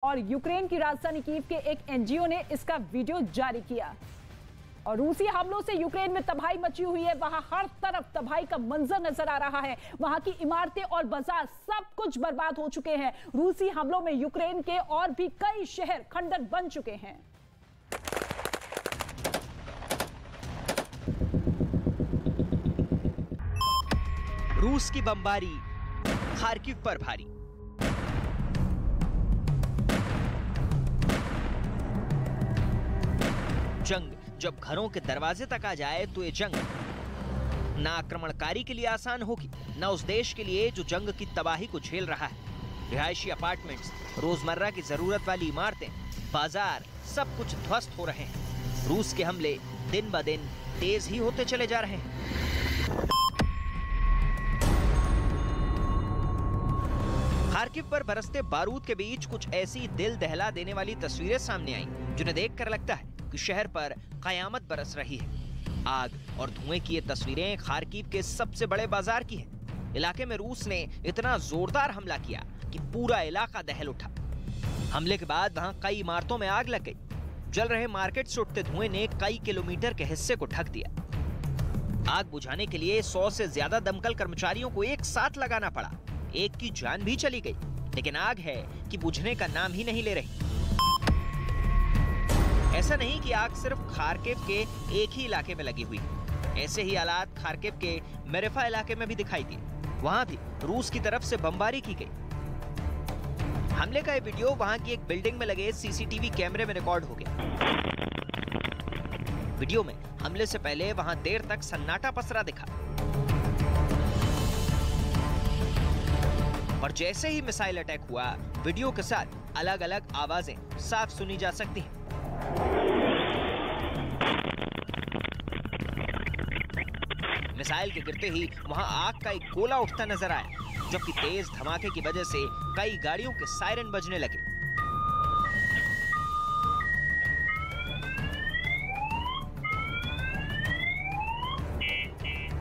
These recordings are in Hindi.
और यूक्रेन की राजधानी कीव के एक एनजीओ ने इसका वीडियो जारी किया। और रूसी हमलों से यूक्रेन में तबाही मची हुई है। वहां हर तरफ तबाही का मंजर नजर आ रहा है। वहां की इमारतें और बाजार सब कुछ बर्बाद हो चुके हैं। रूसी हमलों में यूक्रेन के और भी कई शहर खंडर बन चुके हैं। रूस की बमबारी खार्किव पर भारी। जंग जब घरों के दरवाजे तक आ जाए तो ये जंग न आक्रमणकारी के लिए आसान होगी, न उस देश के लिए जो जंग की तबाही को झेल रहा है। रिहायशी अपार्टमेंट्स, रोजमर्रा की जरूरत वाली इमारतें, बाजार सब कुछ ध्वस्त हो रहे हैं। रूस के हमले दिन ब दिन तेज ही होते चले जा रहे हैं। खार्किव पर बरसते बारूद के बीच कुछ ऐसी दिल दहला देने वाली तस्वीरें सामने आई जिन्हें देखकर लगता है कि शहर पर कयामत बरस रही है। आग और धुएं की ये तस्वीरें खार्किव के सबसे बड़े बाजार की हैं। इलाके में रूस ने इतना जोरदार हमला किया कि पूरा इलाका दहल उठा। हमले के बाद वहां कई इमारतों में आग लग गई। जल रहे मार्केट से उठते धुएं ने कई किलोमीटर के हिस्से को ढक दिया। आग बुझाने के लिए 100 से ज्यादा दमकल कर्मचारियों को एक साथ लगाना पड़ा। एक की जान भी चली गई, लेकिन आग है कि बुझने का नाम ही नहीं ले रही। ऐसा नहीं कि आग सिर्फ खार्किव के एक ही इलाके में लगी हुई। ऐसे ही हालात खार्किव के मेरेफा इलाके में भी दिखाई दिए। वहां भी रूस की तरफ से बमबारी की गई। हमले का ये वीडियो वहां की एक बिल्डिंग में लगे सीसीटीवी कैमरे में रिकॉर्ड हो गया। वीडियो में हमले से पहले वहां देर तक सन्नाटा पसरा दिखा, और जैसे ही मिसाइल अटैक हुआ, वीडियो के साथ अलग अलग आवाजें साफ सुनी जा सकती हैं। मिसाइल के गिरते ही वहां आग का एक गोला उठता नजर आया, जबकि तेज धमाके की वजह से कई गाड़ियों के सायरन बजने लगे।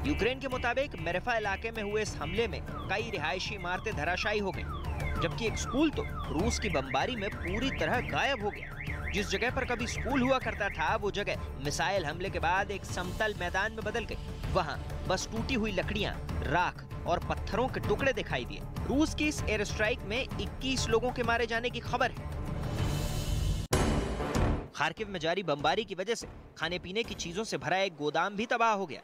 यूक्रेन के मुताबिक मेरेफा इलाके में हुए इस हमले में कई रिहायशी इमारतें धराशायी हो गईं, जबकि एक स्कूल तो रूस की बमबारी में पूरी तरह गायब हो गया। जिस जगह पर कभी स्कूल हुआ करता था, वो जगह मिसाइल हमले के बाद एक समतल मैदान में बदल गई। वहां बस टूटी हुई लकड़ियां, राख और पत्थरों के टुकड़े दिखाई दिए। रूस की इस एयर स्ट्राइक में 21 लोगों के मारे जाने की खबर है। खार्किव में जारी बमबारी की वजह से खाने पीने की चीजों से भरा एक गोदाम भी तबाह हो गया।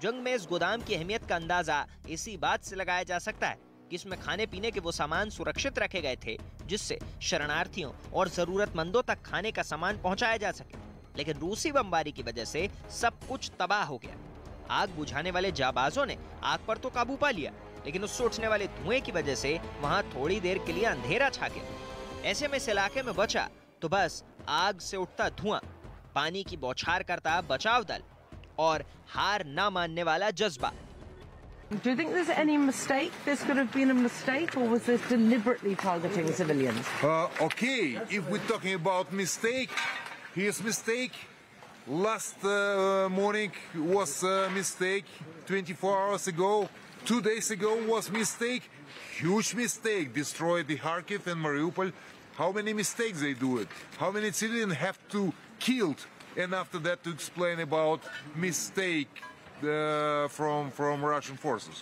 जंग में इस गोदाम की अहमियत का अंदाजा इसी बात से लगाया जा सकता है कि इसमें खाने पीने के वो सामान सुरक्षित रखे गए थे जिससे शरणार्थियों और जरूरतमंदों तक खाने का सामान पहुंचाया जा सके। लेकिन रूसी बमबारी की वजह से सब कुछ तबाह हो गया। आग बुझाने वाले जाबाजों ने आग पर तो काबू पा लिया, लेकिन उससे उठने वाले धुएं की वजह से वहां थोड़ी देर के लिए अंधेरा छा गया। ऐसे में इस इलाके में बचा तो बस आग से उठता धुआं, पानी की बौछार करता बचाव दल और हार ना मानने वाला जज्बा। Do you think there's any mistake? This could have been a mistake, or was this deliberately targeting civilians? Okay, if we're talking about mistake, here's mistake. Last morning was a mistake. 24 hours ago, 2 days ago was mistake. Huge mistake. Destroyed the Kharkiv and Mariupol. How many mistakes they do it? How many civilians have to killed? And after that to explain about mistake from Russian forces.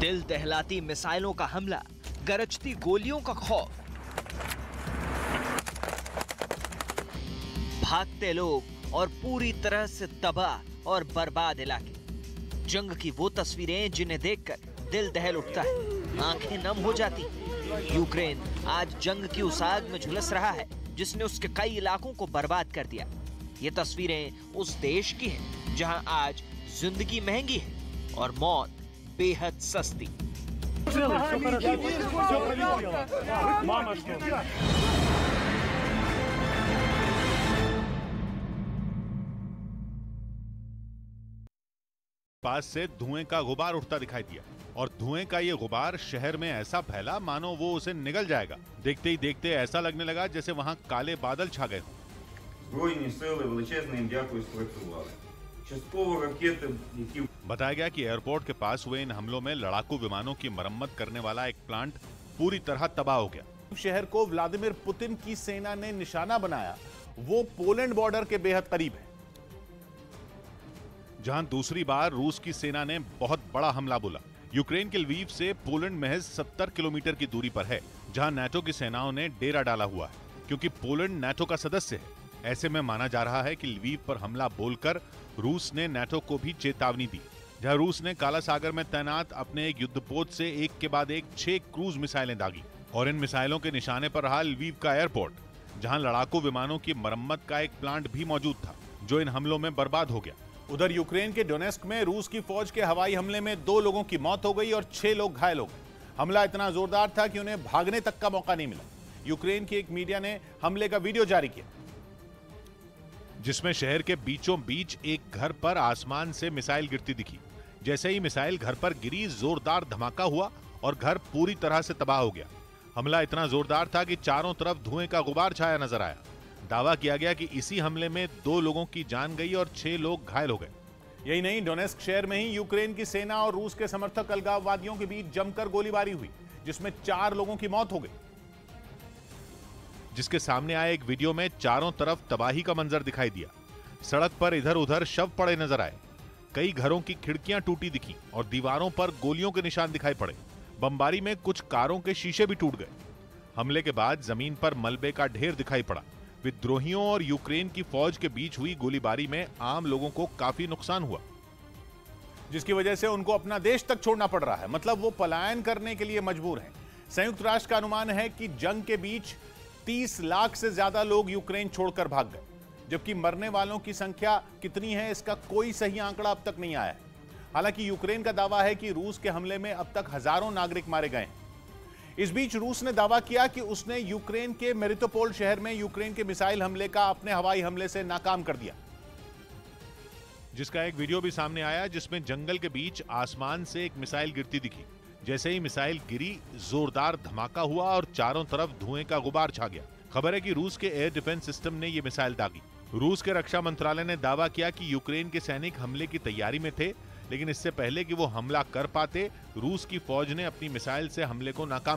दिल दहलाती मिसाइलों का हमला, गरजती गोलियों का खौफ, भागते लोग और पूरी तरह से तबाह और बर्बाद इलाके। जंग की वो तस्वीरें जिन्हें देखकर दिल दहल उठता है, आंखें नम हो जाती। यूक्रेन आज जंग की उस आग में झुलस रहा है जिसने उसके कई इलाकों को बर्बाद कर दिया। ये तस्वीरें उस देश की हैं जहां आज जिंदगी महंगी है और मौत बेहद सस्ती। पास से धुएं का गुबार उठता दिखाई दिया, और धुएं का ये गुबार शहर में ऐसा फैला मानो वो उसे निगल जाएगा। देखते ही देखते ऐसा लगने लगा जैसे वहां काले बादल छा गए हों। बताया गया कि एयरपोर्ट के पास हुए इन हमलों में लड़ाकू विमानों की मरम्मत करने वाला एक प्लांट पूरी तरह तबाह हो गया। शहर को व्लादिमीर पुतिन की सेना ने निशाना बनाया वो पोलैंड बॉर्डर के बेहद करीब है, जहां दूसरी बार रूस की सेना ने बहुत बड़ा हमला बोला। यूक्रेन के लवीव से पोलैंड महज 70 किलोमीटर की दूरी पर है, जहां नाटो की सेनाओं ने डेरा डाला हुआ है। क्योंकि पोलैंड नाटो का सदस्य है, ऐसे में माना जा रहा है कि लवीव पर हमला बोलकर रूस ने नाटो को भी चेतावनी दी। जहां रूस ने काला सागर में तैनात अपने एक युद्धपोत से एक के बाद एक 6 क्रूज मिसाइलें दागी और इन मिसाइलों के निशाने पर रहा लवीव का एयरपोर्ट, जहां लड़ाकू विमानों की मरम्मत का एक प्लांट भी मौजूद था, जो इन हमलों में बर्बाद हो गया। उधर यूक्रेन के डोनेस्क में रूस की फौज के हवाई हमले में 2 लोगों की मौत हो गई और 6 लोग घायल हो गए। हमला इतना जोरदार था कि उन्हें भागने तक का मौका नहीं मिला। यूक्रेन की एक मीडिया ने हमले का वीडियो जारी किया, जिसमें शहर के बीचों बीच एक घर पर आसमान से मिसाइल गिरती दिखी। जैसे ही मिसाइल घर पर गिरी, जोरदार धमाका हुआ और घर पूरी तरह से तबाह हो गया। हमला इतना जोरदार था कि चारों तरफ धुएं का गुबार छाया नजर आया। दावा किया गया कि इसी हमले में 2 लोगों की जान गई और 6 लोग घायल हो गए। यही नहीं, डोनेस्क शहर में ही यूक्रेन की सेना और रूस के समर्थक अलगाववादियों के बीच जमकर गोलीबारी हुई, जिसमें 4 लोगों की मौत हो गई। जिसके सामने आए एक वीडियो में चारों तरफ तबाही का मंजर दिखाई दिया। सड़क पर इधर उधर शव पड़े नजर आए। कई घरों की खिड़कियां टूटी दिखी और दीवारों पर गोलियों के निशान दिखाई पड़े। बमबारी में कुछ कारों के शीशे भी टूट गए। हमले के बाद जमीन पर मलबे का ढेर दिखाई पड़ा। विद्रोहियों और यूक्रेन की फौज के बीच हुई गोलीबारी में आम लोगों को काफी नुकसान हुआ, जिसकी वजह से उनको अपना देश तक छोड़ना पड़ रहा है। मतलब वो पलायन करने के लिए मजबूर हैं। संयुक्त राष्ट्र का अनुमान है कि जंग के बीच 30 लाख से ज्यादा लोग यूक्रेन छोड़कर भाग गए, जबकि मरने वालों की संख्या कितनी है इसका कोई सही आंकड़ा अब तक नहीं आया है। हालांकि यूक्रेन का दावा है कि रूस के हमले में अब तक हजारों नागरिक मारे गए हैं। इस बीच रूस ने दावा किया कि उसने यूक्रेन के मेरिटोपोल शहर में यूक्रेन के मिसाइल हमले का अपने हवाई हमले से नाकाम कर दिया, जिसका एक वीडियो भी सामने आया, जिसमें जंगल के बीच आसमान से एक मिसाइल गिरती दिखी। जैसे ही मिसाइल गिरी, जोरदार धमाका हुआ और चारों तरफ धुएं का गुबार छा गया। खबर है कि रूस के एयर डिफेंस सिस्टम ने यह मिसाइल दागी। रूस के रक्षा मंत्रालय ने दावा किया कि यूक्रेन के सैनिक हमले की तैयारी में थे, लेकिन इससे पहले कि वो हमला कर पाते, रूस की फौज ने अपनी मिसाइल से हमले को नाकाम